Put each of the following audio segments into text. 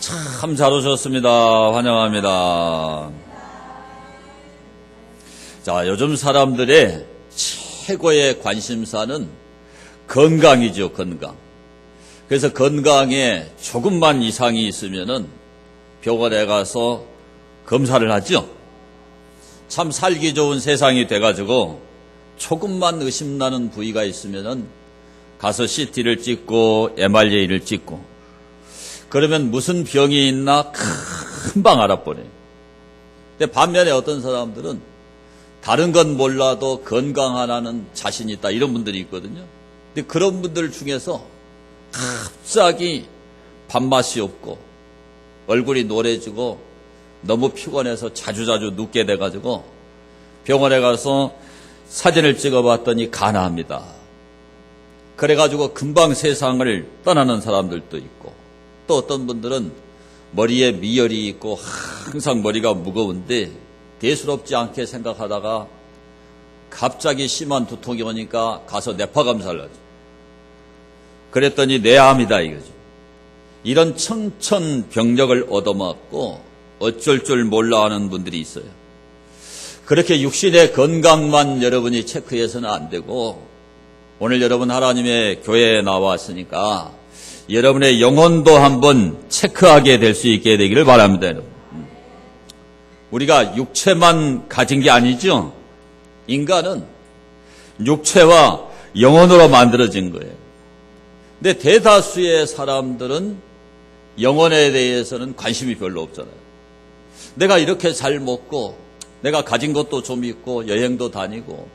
참 잘 오셨습니다. 환영합니다. 자, 요즘 사람들의 최고의 관심사는 건강이죠, 건강. 그래서 건강에 조금만 이상이 있으면은 병원에 가서 검사를 하죠. 참 살기 좋은 세상이 돼가지고 조금만 의심나는 부위가 있으면은 가서 CT를 찍고 MRI를 찍고 그러면 무슨 병이 있나 금방 알아보네요. 근데 반면에 어떤 사람들은 다른 건 몰라도 건강 하나는 자신 있다 이런 분들이 있거든요. 근데 그런 분들 중에서 갑자기 밥맛이 없고 얼굴이 노래지고 너무 피곤해서 자주자주 눕게 돼가지고 병원에 가서 사진을 찍어봤더니 간암이다. 그래가지고 금방 세상을 떠나는 사람들도 있고 또 어떤 분들은 머리에 미열이 있고 항상 머리가 무거운데 대수롭지 않게 생각하다가 갑자기 심한 두통이 오니까 가서 뇌파 검사를 하죠. 그랬더니 뇌암이다 이거죠. 이런 청천벽력을 얻어맞고 어쩔 줄 몰라 하는 분들이 있어요. 그렇게 육신의 건강만 여러분이 체크해서는 안 되고 오늘 여러분 하나님의 교회에 나왔으니까 여러분의 영혼도 한번 체크하게 될 수 있게 되기를 바랍니다. 여러분. 우리가 육체만 가진 게 아니죠. 인간은 육체와 영혼으로 만들어진 거예요. 근데 대다수의 사람들은 영혼에 대해서는 관심이 별로 없잖아요. 내가 이렇게 잘 먹고 내가 가진 것도 좀 있고 여행도 다니고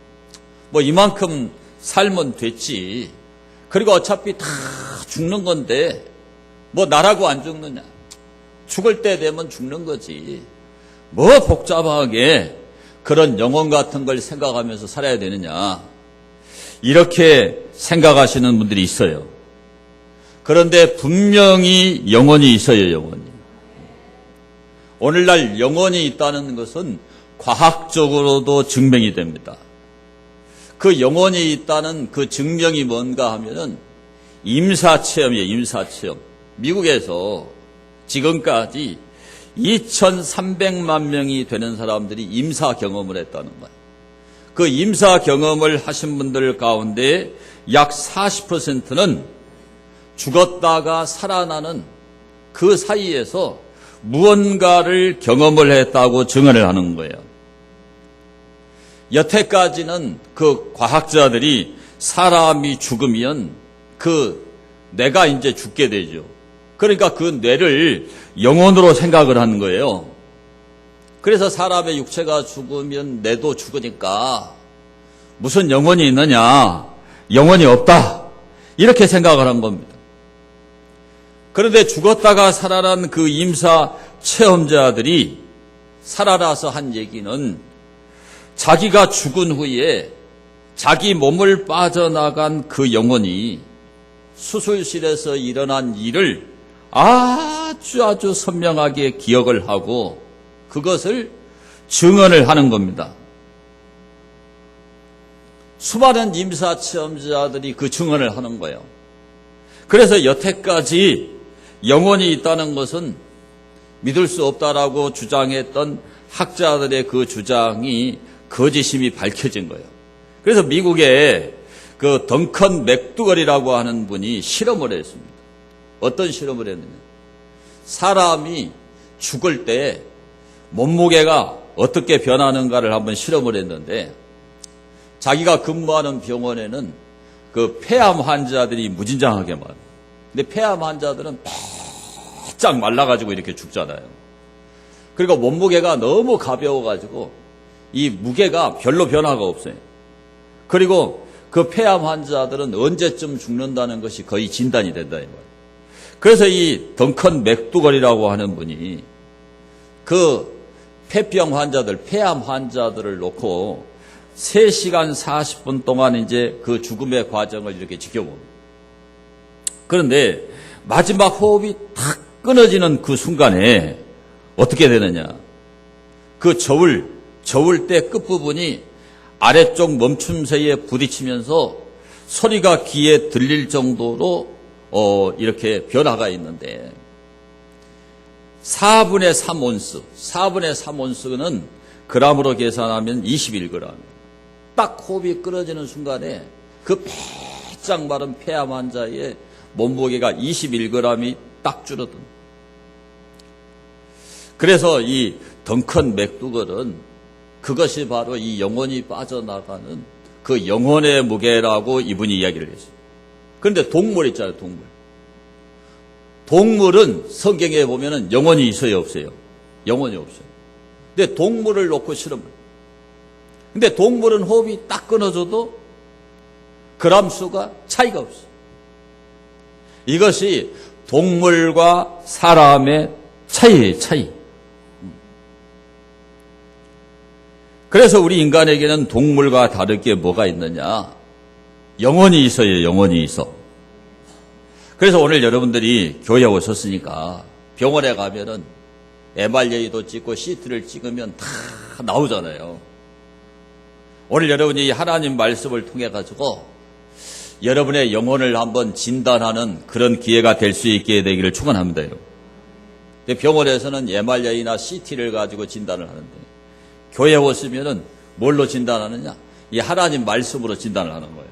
뭐 이만큼 살면 됐지. 그리고 어차피 다 죽는 건데 뭐 나라고 안 죽느냐. 죽을 때 되면 죽는 거지. 뭐 복잡하게 그런 영혼 같은 걸 생각하면서 살아야 되느냐. 이렇게 생각하시는 분들이 있어요. 그런데 분명히 영혼이 있어요. 영혼이. 오늘날 영혼이 있다는 것은 과학적으로도 증명이 됩니다. 그 영혼이 있다는 그 증명이 뭔가 하면은 임사체험이에요. 임사체험. 미국에서 지금까지 2,300만 명이 되는 사람들이 임사 경험을 했다는 거예요. 그 임사 경험을 하신 분들 가운데 약 40%는 죽었다가 살아나는 그 사이에서 무언가를 경험을 했다고 증언을 하는 거예요. 여태까지는 그 과학자들이 사람이 죽으면 그 뇌가 이제 죽게 되죠. 그러니까 그 뇌를 영혼으로 생각을 하는 거예요. 그래서 사람의 육체가 죽으면 뇌도 죽으니까 무슨 영혼이 있느냐? 영혼이 없다. 이렇게 생각을 한 겁니다. 그런데 죽었다가 살아난 그 임사 체험자들이 살아나서 한 얘기는 자기가 죽은 후에 자기 몸을 빠져나간 그 영혼이 수술실에서 일어난 일을 아주 선명하게 기억을 하고 그것을 증언을 하는 겁니다. 수많은 임사체험자들이 그 증언을 하는 거예요. 그래서 여태까지 영혼이 있다는 것은 믿을 수 없다라고 주장했던 학자들의 그 주장이 거짓임이 밝혀진 거예요. 그래서 미국에 그 덩컨 맥두걸이라고 하는 분이 실험을 했습니다. 어떤 실험을 했느냐. 사람이 죽을 때 몸무게가 어떻게 변하는가를 한번 실험을 했는데 자기가 근무하는 병원에는 그 폐암 환자들이 무진장하게 많아요. 근데 폐암 환자들은 바짝 말라가지고 이렇게 죽잖아요. 그리고 몸무게가 너무 가벼워가지고 이 무게가 별로 변화가 없어요. 그리고 그 폐암 환자들은 언제쯤 죽는다는 것이 거의 진단이 된다 이 말이에요. 그래서 이 덩컨 맥두걸이라고 하는 분이 그 폐병 환자들, 폐암 환자들을 놓고 3시간 40분 동안 이제 그 죽음의 과정을 이렇게 지켜봅니다. 그런데 마지막 호흡이 탁 끊어지는 그 순간에 어떻게 되느냐. 그 저울대 끝부분이 아래쪽 멈춤새에 부딪히면서 소리가 귀에 들릴 정도로 이렇게 변화가 있는데 4분의 3온스, 4분의 3온스는 그람으로 계산하면 21g. 딱 호흡이 끊어지는 순간에 그 빼짝 마른 폐암 환자의 몸무게가 21g이 딱 줄어든. 그래서 이 덩컨 맥두걸은 그것이 바로 이 영혼이 빠져나가는 그 영혼의 무게라고 이분이 이야기를 했어요. 그런데 동물 있잖아요, 동물. 동물은 성경에 보면은 영혼이 있어요, 없어요? 영혼이 없어요. 근데 동물을 놓고 실험을. 근데 동물은 호흡이 딱 끊어져도 그람수가 차이가 없어요. 이것이 동물과 사람의 차이예요, 차이. 그래서 우리 인간에게는 동물과 다를 게 뭐가 있느냐? 영혼이 있어요, 영혼이 있어. 그래서 오늘 여러분들이 교회에 오셨으니까 병원에 가면은 MRI도 찍고 CT를 찍으면 다 나오잖아요. 오늘 여러분이 하나님 말씀을 통해 가지고 여러분의 영혼을 한번 진단하는 그런 기회가 될 수 있게 되기를 축원합니다. 병원에서는 MRI나 CT를 가지고 진단을 하는데 교회에 오시면은 뭘로 진단하느냐? 이 하나님 말씀으로 진단을 하는 거예요.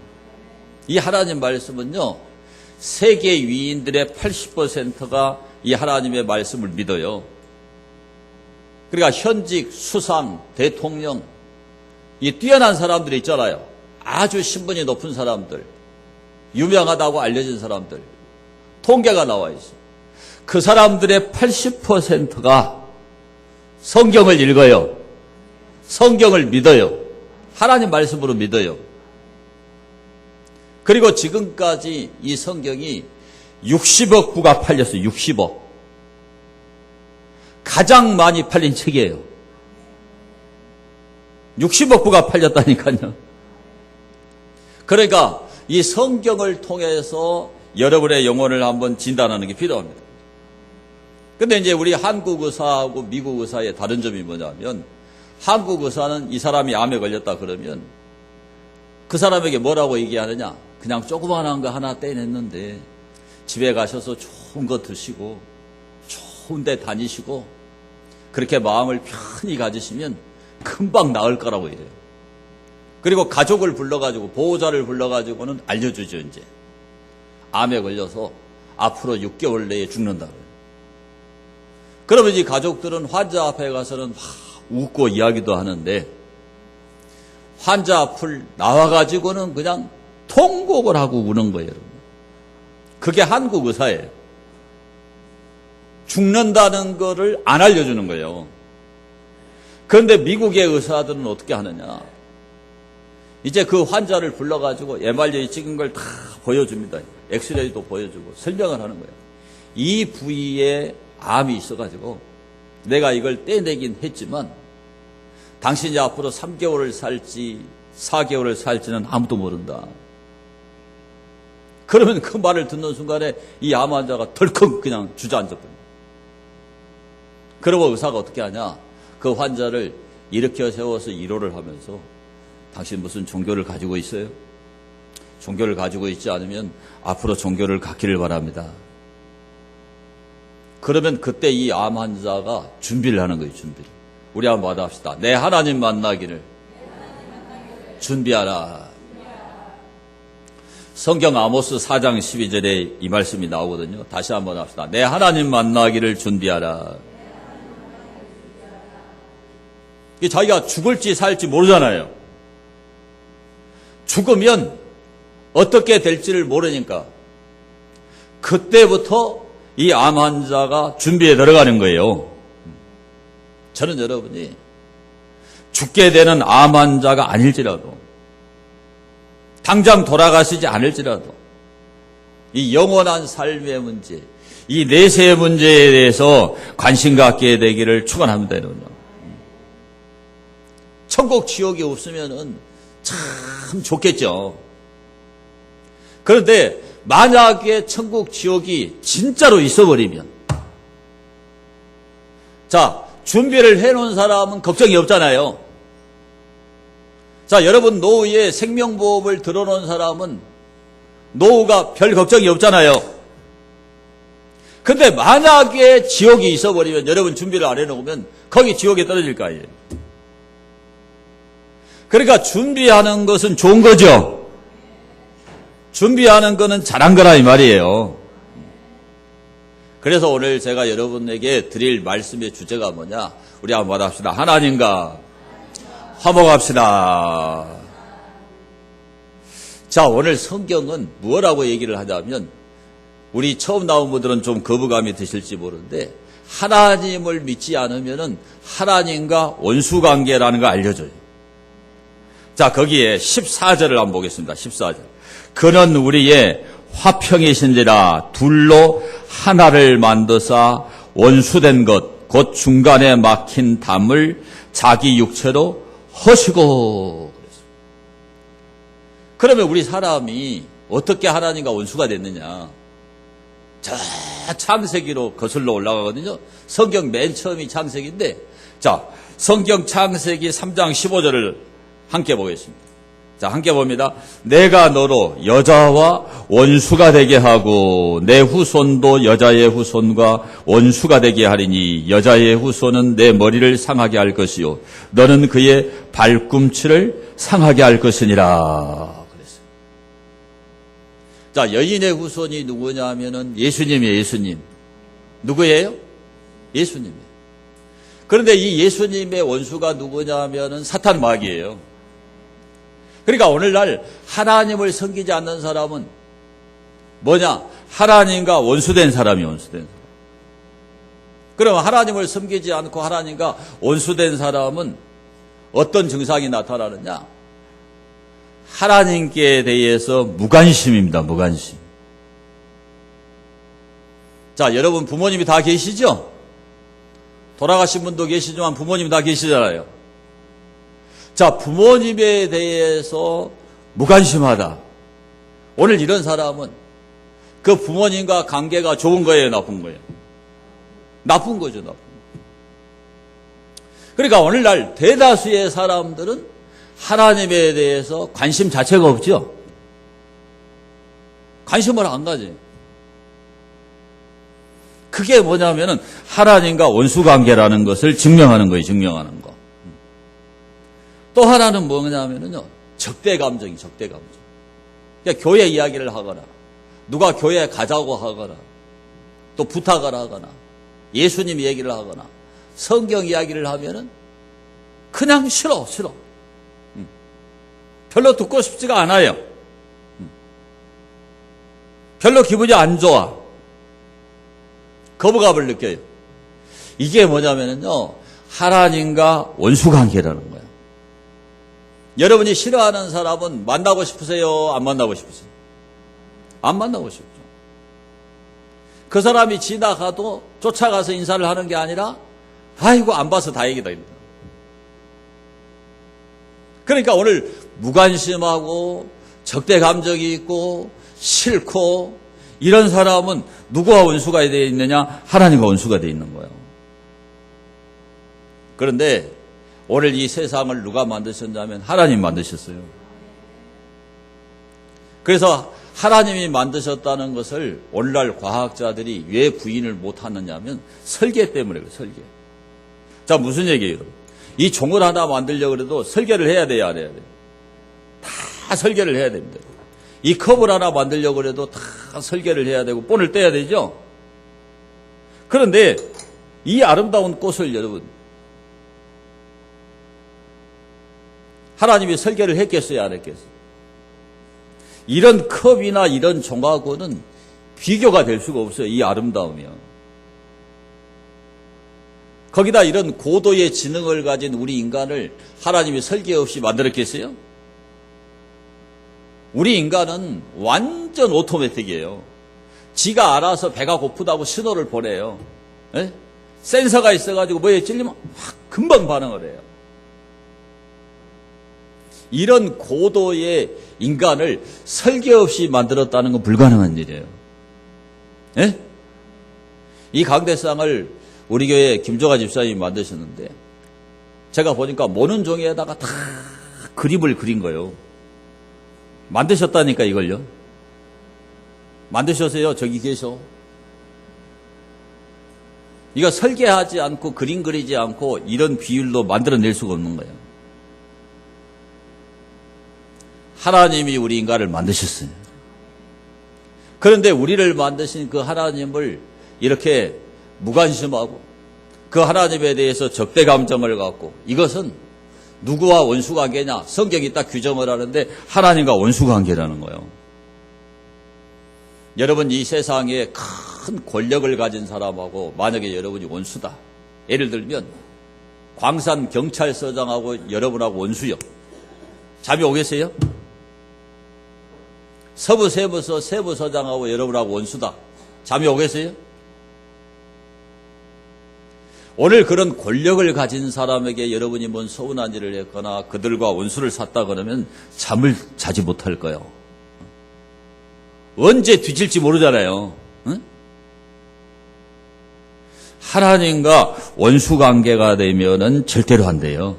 이 하나님 말씀은요, 세계 위인들의 80%가 이 하나님의 말씀을 믿어요. 그러니까 현직, 수상, 대통령, 이 뛰어난 사람들이 있잖아요. 아주 신분이 높은 사람들, 유명하다고 알려진 사람들, 통계가 나와 있어요. 그 사람들의 80%가 성경을 읽어요. 성경을 믿어요. 하나님 말씀으로 믿어요. 그리고 지금까지 이 성경이 60억 부가 팔렸어요. 60억. 가장 많이 팔린 책이에요. 60억 부가 팔렸다니까요. 그러니까 이 성경을 통해서 여러분의 영혼을 한번 진단하는 게 필요합니다. 근데 이제 우리 한국 의사하고 미국 의사의 다른 점이 뭐냐면 한국 의사는 이 사람이 암에 걸렸다 그러면 그 사람에게 뭐라고 얘기하느냐? 그냥 조그만한 거 하나 떼냈는데 집에 가셔서 좋은 거 드시고 좋은 데 다니시고 그렇게 마음을 편히 가지시면 금방 나을 거라고 이래요. 그리고 가족을 불러가지고 보호자를 불러가지고는 알려주죠. 이제 암에 걸려서 앞으로 6개월 내에 죽는다고요. 그러면 이 가족들은 환자 앞에 가서는 웃고 이야기도 하는데 환자 앞을 나와가지고는 그냥 통곡을 하고 우는 거예요. 여러분. 그게 한국 의사예요. 죽는다는 거를 안 알려주는 거예요. 그런데 미국의 의사들은 어떻게 하느냐. 이제 그 환자를 불러가지고 MRI 찍은 걸 다 보여줍니다. 엑스레이도 보여주고 설명을 하는 거예요. 이 부위에 암이 있어가지고 내가 이걸 떼내긴 했지만 당신이 앞으로 3개월을 살지 4개월을 살지는 아무도 모른다. 그러면 그 말을 듣는 순간에 이 암 환자가 덜컥 그냥 주저앉아버립니다. 그러고 의사가 어떻게 하냐. 그 환자를 일으켜 세워서 위로를 하면서 당신 무슨 종교를 가지고 있어요? 종교를 가지고 있지 않으면 앞으로 종교를 갖기를 바랍니다. 그러면 그때 이 암 환자가 준비를 하는 거예요. 준비. 우리 한번 받아합시다. 내 하나님 만나기를 준비하라. 성경 아모스 4장 12절에 이 말씀이 나오거든요. 다시 한번 합시다. 내 하나님 만나기를 준비하라. 자기가 죽을지 살지 모르잖아요. 죽으면 어떻게 될지를 모르니까 그때부터 이 암 환자가 준비에 들어가는 거예요. 저는 여러분이 죽게 되는 암 환자가 아닐지라도 당장 돌아가시지 않을지라도 이 영원한 삶의 문제, 이 내세의 문제에 대해서 관심 갖게 되기를 축원합니다. 여러분. 천국 지옥이 없으면은 참 좋겠죠. 그런데 만약에 천국 지옥이 진짜로 있어버리면 자, 준비를 해놓은 사람은 걱정이 없잖아요. 자, 여러분 노후에 생명보험을 들어놓은 사람은 노후가 별 걱정이 없잖아요. 근데 만약에 지옥이 있어버리면 여러분 준비를 안 해놓으면 거기 지옥에 떨어질 거 아니에요. 그러니까 준비하는 것은 좋은 거죠. 준비하는 거는 잘한 거라 이 말이에요. 그래서 오늘 제가 여러분에게 드릴 말씀의 주제가 뭐냐? 우리 한번 합시다. 하나님과 화목합시다. 자, 오늘 성경은 뭐라고 얘기를 하냐면 우리 처음 나온 분들은 좀 거부감이 드실지 모르는데 하나님을 믿지 않으면은 하나님과 원수관계라는 거 알려줘요. 자, 거기에 14절을 한번 보겠습니다. 14절. 그는 우리의 화평이신지라 둘로 하나를 만드사 원수된 것 곧 중간에 막힌 담을 자기 육체로 허시고 그랬어요. 그러면 우리 사람이 어떻게 하나님과 원수가 됐느냐? 저 창세기로 거슬러 올라가거든요. 성경 맨 처음이 창세기인데, 자, 성경 창세기 3장 15절을 함께 보겠습니다. 자, 함께 봅니다. 내가 너로 여자와 원수가 되게 하고 내 후손도 여자의 후손과 원수가 되게 하리니 여자의 후손은 내 머리를 상하게 할 것이요 너는 그의 발꿈치를 상하게 할 것이니라. 그랬어요. 자, 여인의 후손이 누구냐 하면은 예수님이에요. 예수님. 누구예요? 예수님이에요. 그런데 이 예수님의 원수가 누구냐 하면은 사탄 마귀예요. 그러니까 오늘날 하나님을 섬기지 않는 사람은 뭐냐? 하나님과 원수된 사람이 원수된 사람. 그럼 하나님을 섬기지 않고 하나님과 원수된 사람은 어떤 증상이 나타나느냐? 하나님께 대해서 무관심입니다. 무관심. 자, 여러분 부모님이 다 계시죠? 돌아가신 분도 계시지만 부모님이 다 계시잖아요. 자, 부모님에 대해서 무관심하다. 오늘 이런 사람은 그 부모님과 관계가 좋은 거예요, 나쁜 거예요? 나쁜 거죠, 나쁜 거. 그러니까 오늘날 대다수의 사람들은 하나님에 대해서 관심 자체가 없죠. 관심을 안 가져요. 그게 뭐냐면은 하나님과 원수 관계라는 것을 증명하는 거예요, 증명하는 거. 또 하나는 뭐냐면요, 적대 감정이 적대 감정. 그러니까 교회 이야기를 하거나, 누가 교회에 가자고 하거나, 또 부탁을 하거나, 예수님 얘기를 하거나, 성경 이야기를 하면은 그냥 싫어. 별로 듣고 싶지가 않아요. 별로 기분이 안 좋아. 거부감을 느껴요. 이게 뭐냐면요, 하나님과 원수 관계라는 거예요. 여러분이 싫어하는 사람은 만나고 싶으세요? 안 만나고 싶으세요? 안 만나고 싶죠. 그 사람이 지나가도 쫓아가서 인사를 하는 게 아니라 아이고 안 봐서 다행이다. 그러니까 오늘 무관심하고 적대 감정이 있고 싫고 이런 사람은 누구와 원수가 되어 있느냐? 하나님과 원수가 되어 있는 거예요. 그런데 오늘 이 세상을 누가 만드셨냐면 하나님 만드셨어요. 그래서 하나님이 만드셨다는 것을 오늘날 과학자들이 왜 부인을 못하느냐면 설계 때문에 그래요. 설계. 자, 무슨 얘기예요? 이 종을 하나 만들려고 해도 설계를 해야 돼요, 안 해야 돼요? 다 설계를 해야 됩니다. 이 컵을 하나 만들려고 해도 다 설계를 해야 되고 본을 떼야 되죠. 그런데 이 아름다운 꽃을 여러분 하나님이 설계를 했겠어요, 안 했겠어요? 이런 컵이나 이런 종하고는 비교가 될 수가 없어요, 이 아름다움이요. 거기다 이런 고도의 지능을 가진 우리 인간을 하나님이 설계 없이 만들었겠어요? 우리 인간은 완전 오토매틱이에요. 지가 알아서 배가 고프다고 신호를 보내요. 에? 센서가 있어가지고 뭐에 찔리면 확 금방 반응을 해요. 이런 고도의 인간을 설계 없이 만들었다는 건 불가능한 일이에요. 에? 이 강대상을 우리 교회 김조가 집사님이 만드셨는데 제가 보니까 모는 종이에다가 다 그림을 그린 거예요. 만드셨다니까 이걸요. 만드셨어요. 저기 계셔. 이거 설계하지 않고 그림 그리지 않고 이런 비율로 만들어낼 수가 없는 거예요. 하나님이 우리 인간을 만드셨어요. 그런데 우리를 만드신 그 하나님을 이렇게 무관심하고 그 하나님에 대해서 적대 감정을 갖고, 이것은 누구와 원수 관계냐? 성경이 딱 규정을 하는데 하나님과 원수 관계라는 거예요. 여러분, 이 세상에 큰 권력을 가진 사람하고 만약에 여러분이 원수다. 예를 들면 광산 경찰서장하고 여러분하고 원수요. 잠이 오겠어요? 서부세무서 세무서장하고 여러분하고 원수다. 잠이 오겠어요? 오늘 그런 권력을 가진 사람에게 여러분이 뭔 서운한 일을 했거나 그들과 원수를 샀다 그러면 잠을 자지 못할 거예요. 언제 뒤질지 모르잖아요. 응? 하나님과 원수 관계가 되면은 절대로 안 돼요.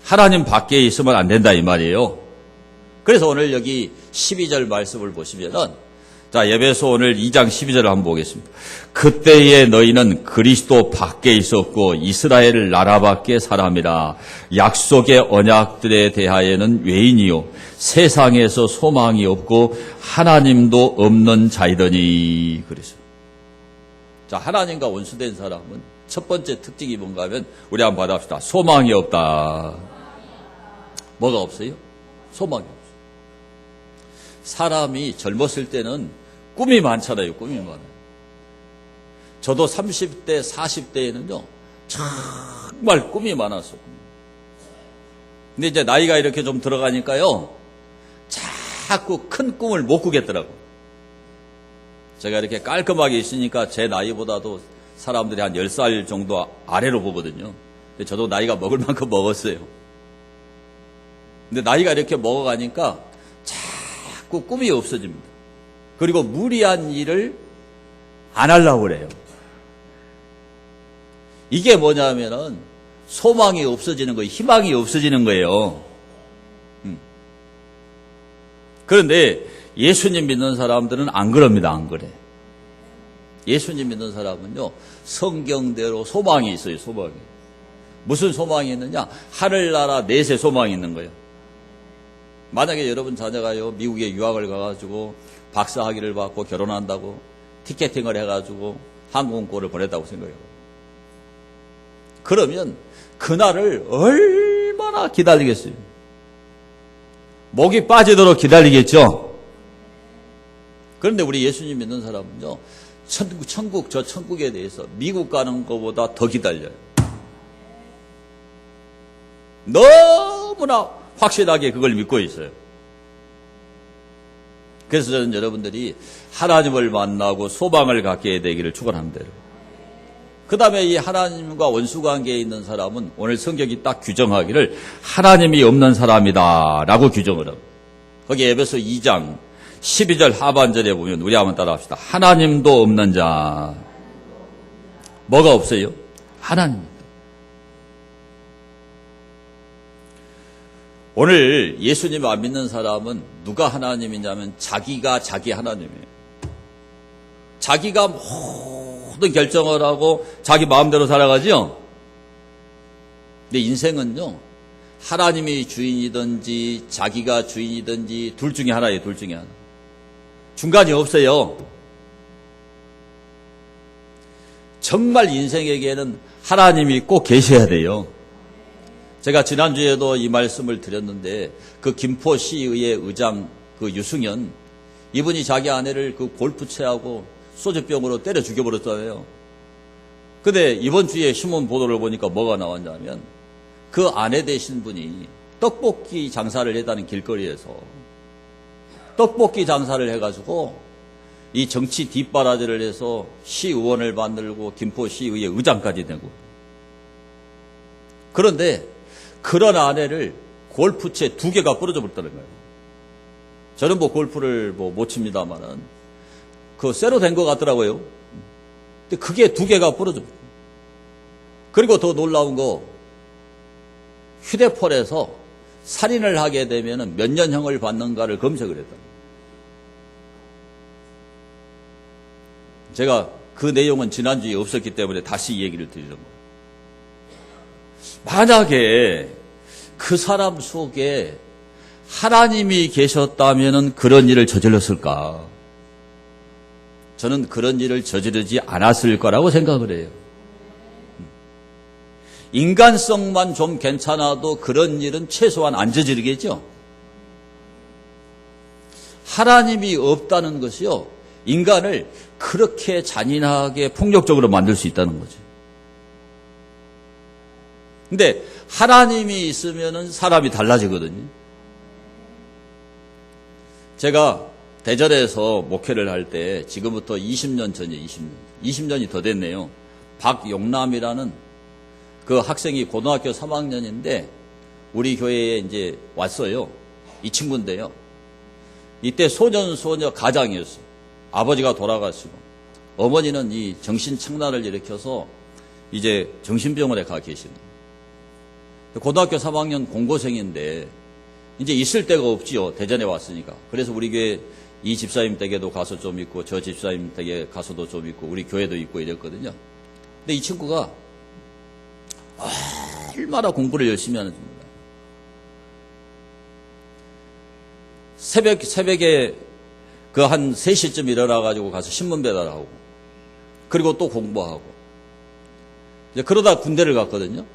하나님 밖에 있으면 안 된다 이 말이에요. 그래서 오늘 여기 12절 말씀을 보시면은, 자, 에베소 오늘 2장 12절을 한번 보겠습니다. 그때에 너희는 그리스도 밖에 있었고 이스라엘 나라 밖에 사람이라. 약속의 언약들에 대하여는 외인이요 세상에서 소망이 없고 하나님도 없는 자이더니. 그래서 자, 하나님과 원수된 사람은 첫 번째 특징이 뭔가 하면 우리 한번 받아봅시다. 소망이 없다. 뭐가 없어요? 소망이 없어요. 사람이 젊었을 때는 꿈이 많잖아요. 꿈이 많아요. 저도 30대, 40대에는요, 정말 꿈이 많았어요. 근데 이제 나이가 이렇게 좀 들어가니까요, 자꾸 큰 꿈을 못 꾸겠더라고요. 제가 이렇게 깔끔하게 있으니까 제 나이보다도 사람들이 한 10살 정도 아래로 보거든요. 근데 저도 나이가 먹을 만큼 먹었어요. 근데 나이가 이렇게 먹어가니까 자꾸 꿈이 없어집니다. 그리고 무리한 일을 안 하려고 그래요. 이게 뭐냐면은 소망이 없어지는 거예요. 희망이 없어지는 거예요. 그런데 예수님 믿는 사람들은 안 그럽니다. 안 그래. 예수님 믿는 사람은요, 성경대로 소망이 있어요. 소망이. 무슨 소망이 있느냐? 하늘나라 넷의 소망이 있는 거예요. 만약에 여러분 자녀가요, 미국에 유학을 가가지고 박사학위를 받고 결혼한다고 티켓팅을 해가지고 항공권을 보냈다고 생각해요. 그러면 그날을 얼마나 기다리겠어요? 목이 빠지도록 기다리겠죠? 그런데 우리 예수님 믿는 사람은요, 저 천국에 대해서 미국 가는 것보다 더 기다려요. 너무나 확실하게 그걸 믿고 있어요. 그래서 저는 여러분들이 하나님을 만나고 소망을 갖게 되기를 축원합니다. 그 다음에 이 하나님과 원수관계에 있는 사람은 오늘 성경이 딱 규정하기를 하나님이 없는 사람이다 라고 규정을 합니다. 거기 에베소 2장 12절 하반절에 보면 우리 한번 따라합시다. 하나님도 없는 자. 뭐가 없어요? 하나님. 오늘 예수님 안 믿는 사람은 누가 하나님이냐면 자기가 자기 하나님이에요. 자기가 모든 결정을 하고 자기 마음대로 살아가죠. 근데 인생은요, 하나님이 주인이든지 자기가 주인이든지 둘 중에 하나예요. 둘 중에 하나. 중간이 없어요. 정말 인생에게는 하나님이 꼭 계셔야 돼요. 제가 지난주에도 이 말씀을 드렸는데, 그 김포시의회 의장 그 유승현, 이분이 자기 아내를 그 골프채하고 소주병으로 때려 죽여버렸잖아요. 근데 이번 주에 신문 보도를 보니까 뭐가 나왔냐면, 그 아내 되신 분이 떡볶이 장사를 했다는 길거리에서 떡볶이 장사를 해가지고 이 정치 뒷바라지를 해서 시의원을 만들고 김포시의회 의장까지 되고. 그런데 그런 아내를 골프채 2개가 부러져 버렸다는 거예요. 저는 뭐 골프를 못 칩니다만은 그 쇠로 된 것 같더라고요. 근데 그게 2개가 부러져 버렸어요. 그리고 더 놀라운 거, 휴대폰에서 살인을 하게 되면 몇 년형을 받는가를 검색을 했다. 제가 그 내용은 지난주에 없었기 때문에 다시 얘기를 드리는 거예요. 만약에 그 사람 속에 하나님이 계셨다면 그런 일을 저질렀을까? 저는 그런 일을 저지르지 않았을 거라고 생각을 해요. 인간성만 좀 괜찮아도 그런 일은 최소한 안 저지르겠죠? 하나님이 없다는 것이요, 인간을 그렇게 잔인하게 폭력적으로 만들 수 있다는 거죠. 근데 하나님이 있으면은 사람이 달라지거든요. 제가 대전에서 목회를 할 때 지금부터 20년 전이에요. 20년이 더 됐네요. 박용남이라는 그 학생이 고등학교 3학년인데 우리 교회에 이제 왔어요. 이 친구인데요. 이때 소년 가장이었어요. 아버지가 돌아가시고 어머니는 이 정신착란을 일으켜서 이제 정신병원에 가 계시는 거예요. 고등학교 3학년 공고생인데 이제 있을 데가 없지요. 대전에 왔으니까. 그래서 우리 교회 이 집사님 댁에도 가서 좀 있고 저 집사님 댁에 가서도 좀 있고 우리 교회도 있고 이랬거든요. 근데 이 친구가 얼마나 공부를 열심히 하는지 몰라요. 새벽에 그 한 3시쯤 일어나가지고 가서 신문 배달하고 그리고 또 공부하고 이제 그러다 군대를 갔거든요.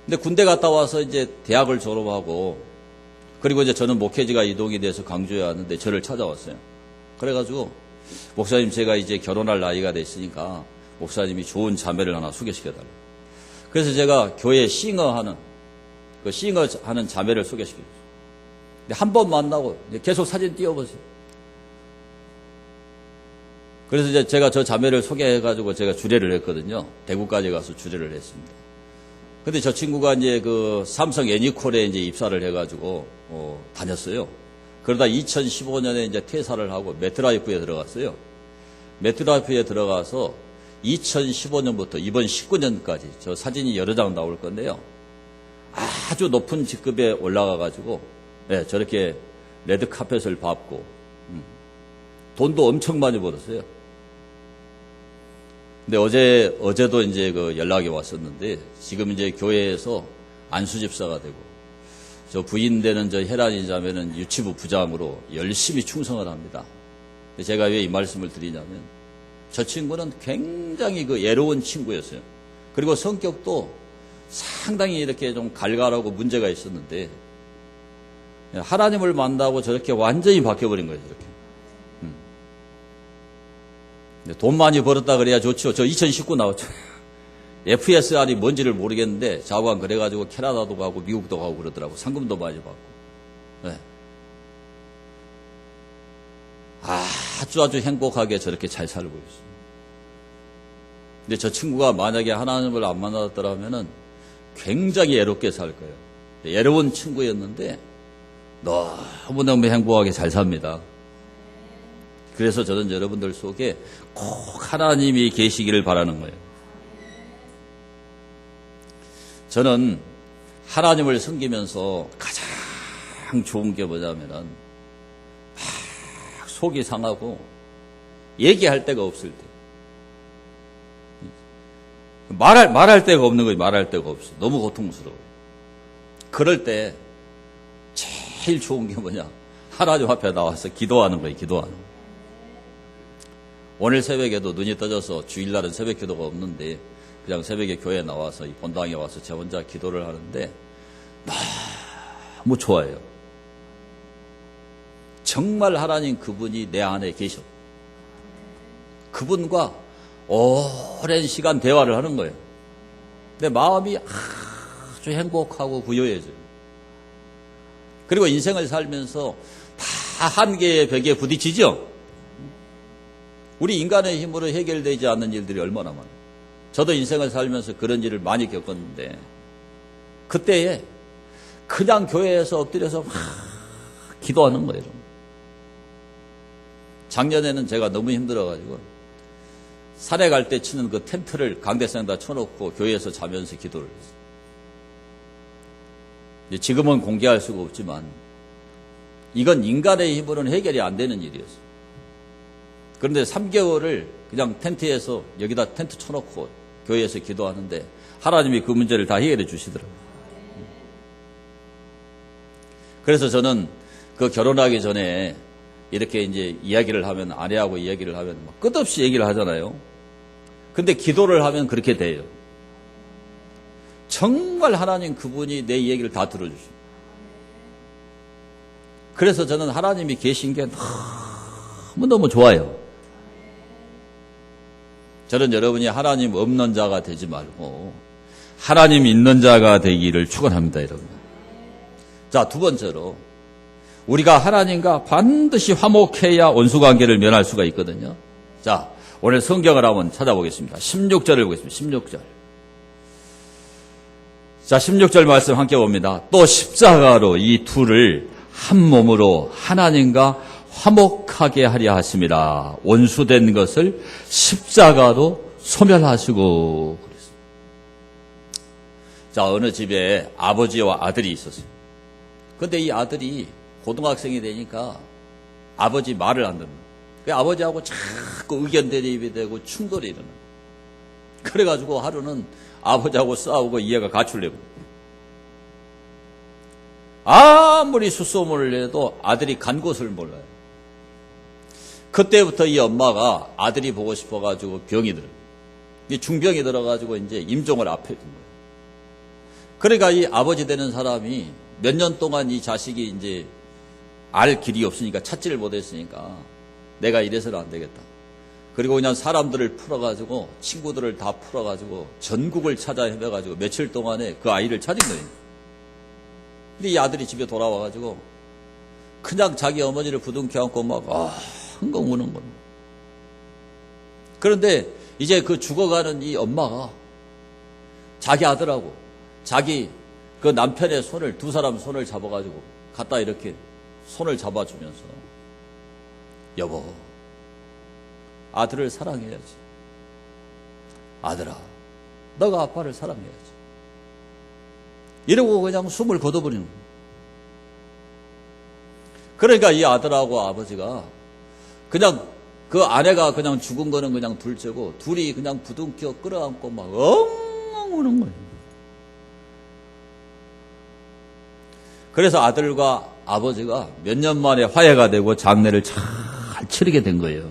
근데 군대 갔다 와서 이제 대학을 졸업하고 그리고 이제 저는 목회지가 이동이 돼서 강주에 왔는데 저를 찾아왔어요. 그래가지고 목사님 제가 이제 결혼할 나이가 됐으니까 목사님이 좋은 자매를 하나 소개시켜달라고. 그래서 제가 교회 싱어하는 자매를 소개시켰어요. 근데 한 번 만나고 계속 사진 띄워보세요. 그래서 이제 제가 저 자매를 소개해가지고 제가 주례를 했거든요. 대구까지 가서 주례를 했습니다. 근데 저 친구가 이제 그 삼성 애니콜에 이제 입사를 해가지고 다녔어요. 그러다 2015년에 이제 퇴사를 하고 매트라이프에 들어갔어요. 매트라이프에 들어가서 2015년부터 이번 19년까지 저 사진이 여러 장 나올 건데요. 아주 높은 직급에 올라가가지고 저렇게 레드카펫을 밟고 돈도 엄청 많이 벌었어요. 근데 어제도 이제 그 연락이 왔었는데 지금 이제 교회에서 안수집사가 되고 저 부인 되는 저 혜란이 자매는 유치부 부장으로 열심히 충성을 합니다. 제가 왜 이 말씀을 드리냐면 저 친구는 굉장히 그 애로운 친구였어요. 그리고 성격도 상당히 이렇게 좀 갈갈하고 문제가 있었는데 하나님을 만나고 저렇게 완전히 바뀌어버린 거예요. 저렇게. 돈 많이 벌었다 그래야 좋죠. 저 2019 나왔죠. FSR이 뭔지를 모르겠는데 자관 그래가지고 캐나다도 가고 미국도 가고 그러더라고. 상금도 많이 받고. 네. 아주 행복하게 저렇게 잘 살고 있어요. 근데 저 친구가 만약에 하나님을 안 만났더라면은 굉장히 애롭게 살 거예요. 애로운 친구였는데 너무너무 행복하게 잘 삽니다. 그래서 저는 여러분들 속에 꼭 하나님이 계시기를 바라는 거예요. 저는 하나님을 섬기면서 가장 좋은 게 뭐냐면은 막 속이 상하고 얘기할 데가 없을 때. 말할 데가 없는 거예요. 말할 데가 없어. 너무 고통스러워요. 그럴 때 제일 좋은 게 뭐냐? 하나님 앞에 나와서 기도하는 거예요. 기도하는 거예요. 오늘 새벽에도 눈이 떠져서 주일날은 새벽 기도가 없는데 그냥 새벽에 교회에 나와서 이 본당에 와서 제 혼자 기도를 하는데 너무 좋아요. 정말 하나님 그분이 내 안에 계셔. 그분과 오랜 시간 대화를 하는 거예요. 내 마음이 아주 행복하고 부유해져요. 그리고 인생을 살면서 다 한계의 벽에 부딪히죠. 우리 인간의 힘으로 해결되지 않는 일들이 얼마나 많아요. 저도 인생을 살면서 그런 일을 많이 겪었는데 그때에 그냥 교회에서 엎드려서 막 기도하는 거예요. 작년에는 제가 너무 힘들어가지고 산에 갈 때 치는 그 텐트를 강대상에다 쳐놓고 교회에서 자면서 기도를 했어요. 지금은 공개할 수가 없지만 이건 인간의 힘으로는 해결이 안 되는 일이었어요. 그런데 3개월을 그냥 텐트에서 여기다 텐트 쳐놓고 교회에서 기도하는데 하나님이 그 문제를 다 해결해 주시더라고요. 그래서 저는 그 결혼하기 전에 이렇게 이제 이야기를 하면, 아내하고 이야기를 하면 끝없이 얘기를 하잖아요. 근데 기도를 하면 그렇게 돼요. 정말 하나님 그분이 내 얘기를 다 들어주십니다. 그래서 저는 하나님이 계신 게 너무너무 좋아요. 저는 여러분이 하나님 없는 자가 되지 말고 하나님 있는 자가 되기를 축원합니다, 여러분. 자, 두 번째로 우리가 하나님과 반드시 화목해야 원수관계를 면할 수가 있거든요. 자, 오늘 성경을 한번 찾아보겠습니다. 16절을 보겠습니다. 16절. 자, 16절 말씀 함께 봅니다. 또 십자가로 이 둘을 한 몸으로 하나님과 화목하게 하려 하심이라. 원수된 것을 십자가로 소멸하시고 그랬습니다. 자, 어느 집에 아버지와 아들이 있었어요. 근데 이 아들이 고등학생이 되니까 아버지 말을 안 듣는 거예요. 아버지하고 자꾸 의견 대립이 되고 충돌이 일어나요. 그래가지고 하루는 아버지하고 싸우고 이해가 가출되고, 아무리 수소문을 해도 아들이 간 곳을 몰라요. 그때부터 이 엄마가 아들이 보고 싶어가지고 병이 들어요. 중병이 들어가지고 이제 임종을 앞에 둔 거예요. 그러니까 이 아버지 되는 사람이 몇 년 동안 이 자식이 이제 알 길이 없으니까, 찾지를 못했으니까 내가 이래서는 안 되겠다. 그리고 그냥 사람들을 풀어가지고, 친구들을 다 풀어가지고 전국을 찾아 헤매가지고 며칠 동안에 그 아이를 찾은 거예요. 근데 이 아들이 집에 돌아와가지고 그냥 자기 어머니를 부둥켜 안고 막 흥건 우는 거예요. 그런데 이제 그 죽어가는 이 엄마가 자기 아들하고 자기 그 남편의 손을, 두 사람 손을 잡아가지고 갖다 이렇게 손을 잡아주면서, 여보, 아들을 사랑해야지. 아들아, 너가 아빠를 사랑해야지. 이러고 그냥 숨을 거둬버리는 거예요. 그러니까 이 아들하고 아버지가 그냥 그 아내가 그냥 죽은 거는 그냥 둘째고, 둘이 그냥 부둥켜 끌어안고 막 엉엉 우는 거예요. 그래서 아들과 아버지가 몇 년 만에 화해가 되고 장례를 잘 치르게 된 거예요.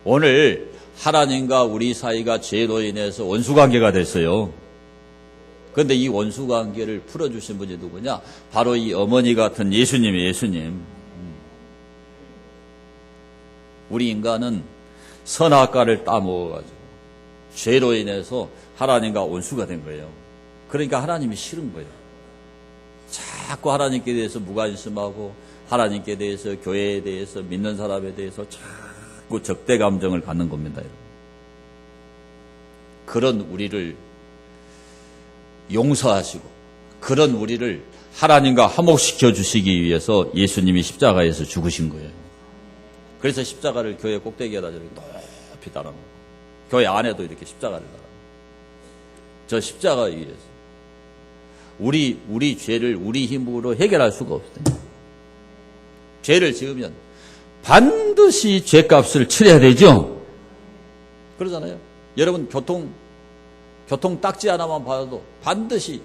오늘 하나님과 우리 사이가 죄로 인해서 원수관계가 됐어요. 그런데 이 원수관계를 풀어주신 분이 누구냐? 바로 이 어머니 같은 예수님이에요. 예수님. 우리 인간은 선악과를 따먹어가지고 죄로 인해서 하나님과 원수가 된 거예요. 그러니까 하나님이 싫은 거예요. 자꾸 하나님께 대해서 무관심하고, 하나님께 대해서, 교회에 대해서, 믿는 사람에 대해서 자꾸 적대 감정을 갖는 겁니다. 여러분. 그런 우리를 용서하시고, 그런 우리를 하나님과 화목시켜 주시기 위해서 예수님이 십자가에서 죽으신 거예요. 그래서 십자가를 교회 꼭대기에다 저렇게 높이 달아놓고, 교회 안에도 이렇게 십자가를 달아놓고, 저 십자가에 의해서 우리 죄를 우리 힘으로 해결할 수가 없어요. 죄를 지으면 반드시 죄값을 치러야 되죠. 그러잖아요. 여러분 교통 딱지 하나만 봐도 반드시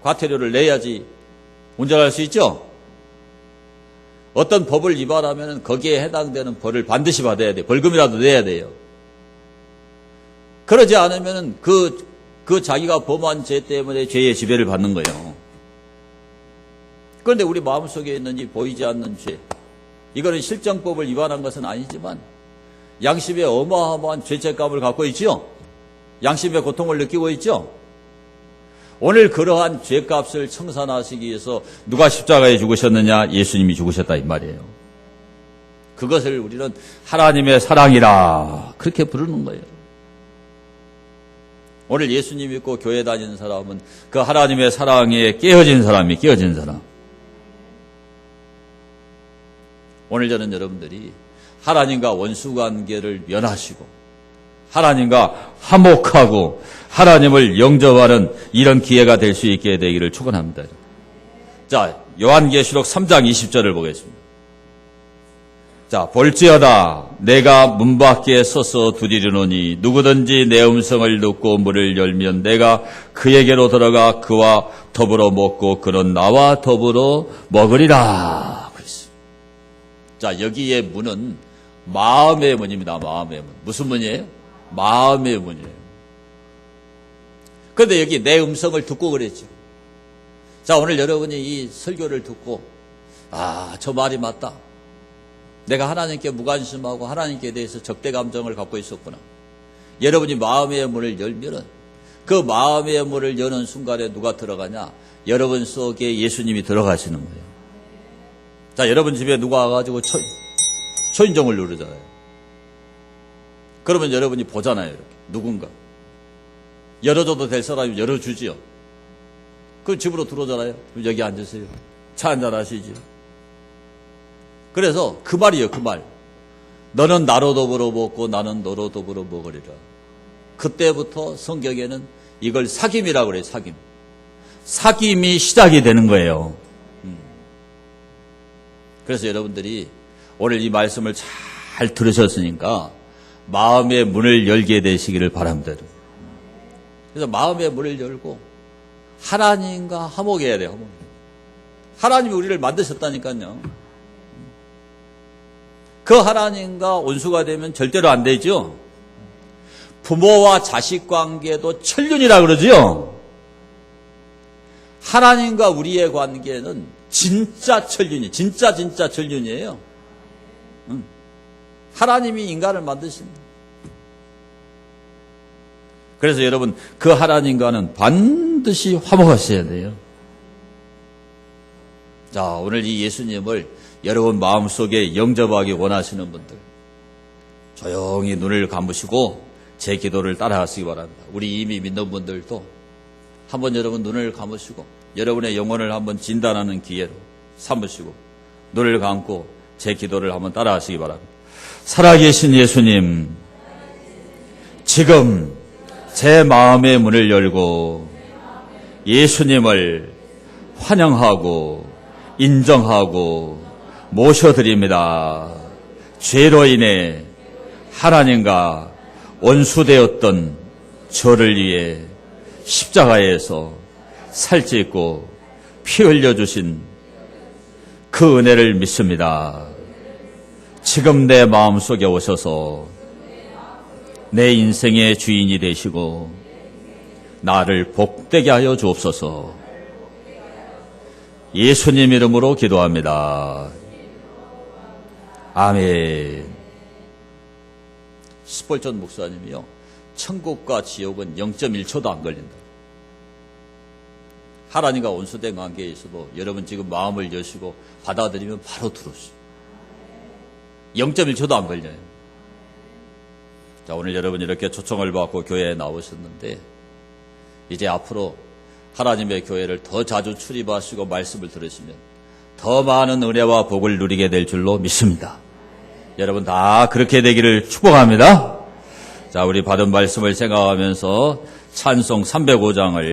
과태료를 내야지 운전할 수 있죠. 어떤 법을 위반하면 거기에 해당되는 벌을 반드시 받아야 돼요. 벌금이라도 내야 돼요. 그러지 않으면 그 자기가 범한 죄 때문에 죄의 지배를 받는 거예요. 그런데 우리 마음속에 있는 이 보이지 않는 죄, 이거는 실정법을 위반한 것은 아니지만 양심의 어마어마한 죄책감을 갖고 있죠. 양심의 고통을 느끼고 있죠. 오늘 그러한 죄값을 청산하시기 위해서 누가 십자가에 죽으셨느냐? 예수님이 죽으셨다 이 말이에요. 그것을 우리는 하나님의 사랑이라 그렇게 부르는 거예요. 오늘 예수님 믿고 교회 다니는 사람은 그 하나님의 사랑에 깨어진 사람. 오늘 저는 여러분들이 하나님과 원수관계를 면하시고 하나님과 화목하고 하나님을 영접하는 이런 기회가 될 수 있게 되기를 축원합니다. 자, 요한계시록 3장 20절을 보겠습니다. 자, 볼지어다 내가 문 밖에 서서 두드리노니 누구든지 내 음성을 듣고 문을 열면 내가 그에게로 들어가 그와 더불어 먹고 그는 나와 더불어 먹으리라. 그랬습니다. 자, 여기에 문은 마음의 문입니다. 마음의 문. 무슨 문이에요? 마음의 문이에요. 그런데 여기 내 음성을 듣고 그랬죠. 자, 오늘 여러분이 이 설교를 듣고 저 말이 맞다. 내가 하나님께 무관심하고 하나님께 대해서 적대 감정을 갖고 있었구나. 여러분이 마음의 문을 열면은 그 마음의 문을 여는 순간에 누가 들어가냐? 여러분 속에 예수님이 들어가시는 거예요. 자, 여러분 집에 누가 와가지고 초인종을 누르잖아요. 그러면 여러분이 보잖아요. 이렇게. 누군가. 열어줘도 될 사람이 열어주지요. 그럼 집으로 들어오잖아요. 그럼 여기 앉으세요. 차 한잔 하시죠. 그래서 그 말이에요. 그 말. 너는 나로 더불어 먹고 나는 너로 더불어 먹으리라. 그때부터 성경에는 이걸 사귐이라고 그래요. 사귐. 사귐이 시작이 되는 거예요. 그래서 여러분들이 오늘 이 말씀을 잘 들으셨으니까 마음의 문을 열게 되시기를 바랍니다. 그래서 마음의 문을 열고 하나님과 화목해야 돼요. 화목. 하나님이 우리를 만드셨다니까요. 그 하나님과 원수가 되면 절대로 안 되죠. 부모와 자식 관계도 천륜이라 그러죠. 하나님과 우리의 관계는 진짜 천륜이, 진짜 천륜이에요. 하나님이 인간을 만드십니다. 그래서 여러분 그 하나님과는 반드시 화목하셔야 돼요. 자, 오늘 이 예수님을 여러분 마음속에 영접하기 원하시는 분들 조용히 눈을 감으시고 제 기도를 따라하시기 바랍니다. 우리 이미 믿는 분들도 한번 여러분 눈을 감으시고 여러분의 영혼을 한번 진단하는 기회로 삼으시고 눈을 감고 제 기도를 한번 따라하시기 바랍니다. 살아계신 예수님, 지금 제 마음의 문을 열고 예수님을 환영하고 인정하고 모셔드립니다. 죄로 인해 하나님과 원수되었던 저를 위해 십자가에서 살찌고 피 흘려주신 그 은혜를 믿습니다. 지금 내 마음속에 오셔서 내 인생의 주인이 되시고 나를 복되게 하여 주옵소서. 예수님 이름으로 기도합니다. 아멘. 스폴전 목사님이요, 천국과 지옥은 0.1초도 안 걸린다. 하나님과 원수된 관계에 있어도 여러분 지금 마음을 여시고 받아들이면 바로 들어오시죠. 0.1초도 안 걸려요. 자, 오늘 여러분 이렇게 초청을 받고 교회에 나오셨는데 이제 앞으로 하나님의 교회를 더 자주 출입하시고 말씀을 들으시면 더 많은 은혜와 복을 누리게 될 줄로 믿습니다. 여러분 다 그렇게 되기를 축복합니다. 자, 우리 받은 말씀을 생각하면서 찬송 305장을